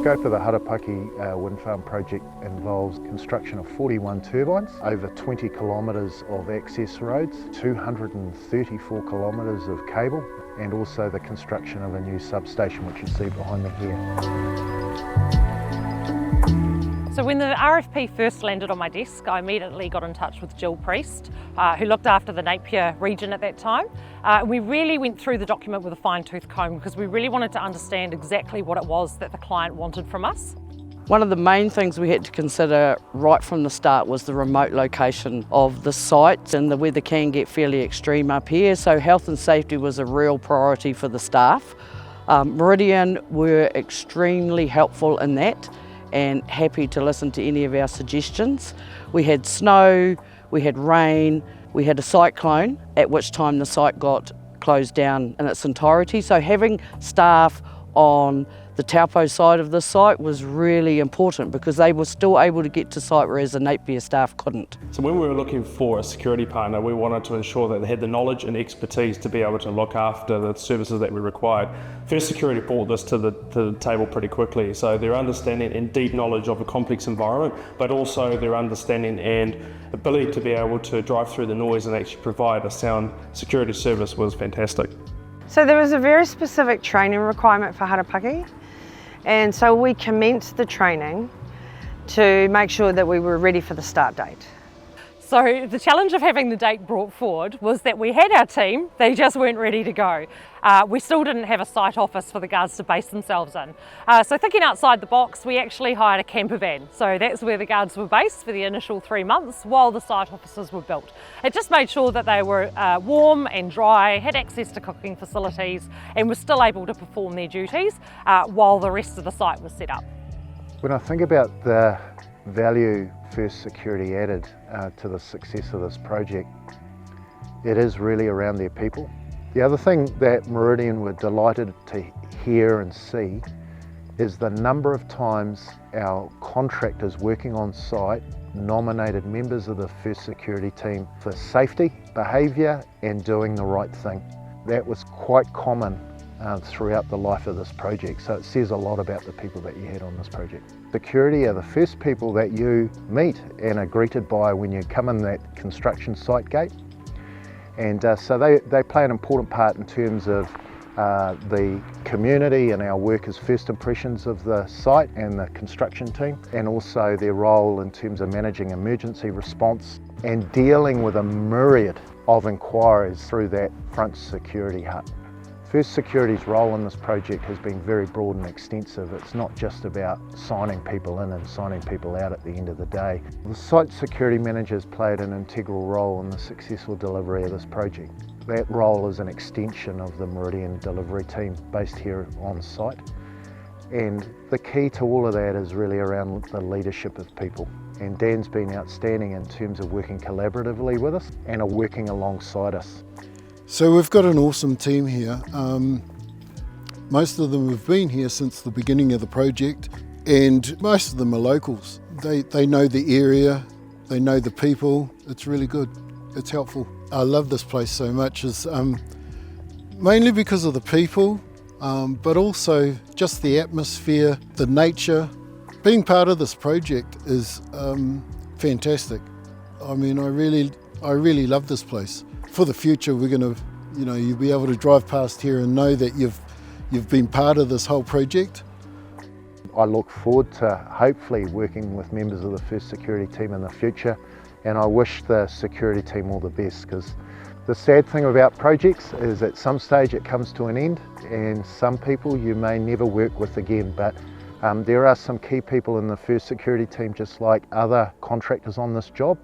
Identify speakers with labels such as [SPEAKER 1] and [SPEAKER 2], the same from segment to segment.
[SPEAKER 1] scope of the Harapaki wind farm project involves construction of 41 turbines, over 20 kilometres of access roads, 234 kilometres of cable, and also the construction of a new substation which you see behind me here.
[SPEAKER 2] So when the RFP first landed on my desk, I immediately got in touch with Jill Priest, who looked after the Napier region at that time. We really went through the document with a fine-tooth comb because we really wanted to understand exactly what it was that the client wanted from us.
[SPEAKER 3] One of the main things we had to consider right from the start was the remote location of the site, and the weather can get fairly extreme up here, so health and safety was a real priority for the staff. Meridian were extremely helpful in that and happy to listen to any of our suggestions. We had snow, we had rain, we had a cyclone, at which time the site got closed down in its entirety. So having staff on the Taupo side of the site was really important because they were still able to get to site whereas the Napier staff couldn't.
[SPEAKER 4] So when we were looking for a security partner, we wanted to ensure that they had the knowledge and expertise to be able to look after the services that we required. First Security brought this to the table pretty quickly, so their understanding and deep knowledge of a complex environment, but also their understanding and ability to be able to drive through the noise and actually provide a sound security service was fantastic.
[SPEAKER 5] So there was a very specific training requirement for Harapaki, and so we commenced the training to make sure that we were ready for the start date.
[SPEAKER 2] So the challenge of having the date brought forward was that we had our team, they just weren't ready to go. We still didn't have a site office for the guards to base themselves in. So thinking outside the box, we actually hired a camper van. So that's where the guards were based for the initial 3 months while the site offices were built. It just made sure that they were warm and dry, had access to cooking facilities, and were still able to perform their duties while the rest of the site was set up.
[SPEAKER 1] When I think about the value First Security added to the success of this project, it is really around their people. The other thing that Meridian were delighted to hear and see is the number of times our contractors working on site nominated members of the First Security team for safety, behaviour and doing the right thing. That was quite common throughout the life of this project, so it says a lot about the people that you had on this project. Security are the first people that you meet and are greeted by when you come in that construction site gate, and so they play an important part in terms of the community and our workers' first impressions of the site and the construction team, and also their role in terms of managing emergency response and dealing with a myriad of inquiries through that front security hut. First Security's role in this project has been very broad and extensive. It's not just about signing people in and signing people out at the end of the day. The site security managers played an integral role in the successful delivery of this project. That role is an extension of the Meridian delivery team based here on site. And the key to all of that is really around the leadership of people. And Dan's been outstanding in terms of working collaboratively with us and are working alongside us.
[SPEAKER 6] So we've got an awesome team here. Most of them have been here since the beginning of the project, and most of them are locals. They know the area, they know the people. It's really good, it's helpful. I love this place so much, mainly because of the people, but also just the atmosphere, the nature. Being part of this project is fantastic. I mean, I really love this place. For the future, we're going to, you'll be able to drive past here and know that you've been part of this whole project.
[SPEAKER 1] I look forward to hopefully working with members of the First Security team in the future, and I wish the security team all the best, because the sad thing about projects is at some stage it comes to an end, and some people you may never work with again, but there are some key people in the First Security team, just like other contractors on this job,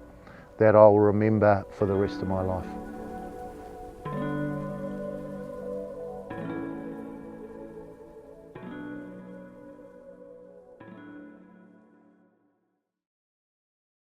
[SPEAKER 1] that I'll remember for the rest of my life.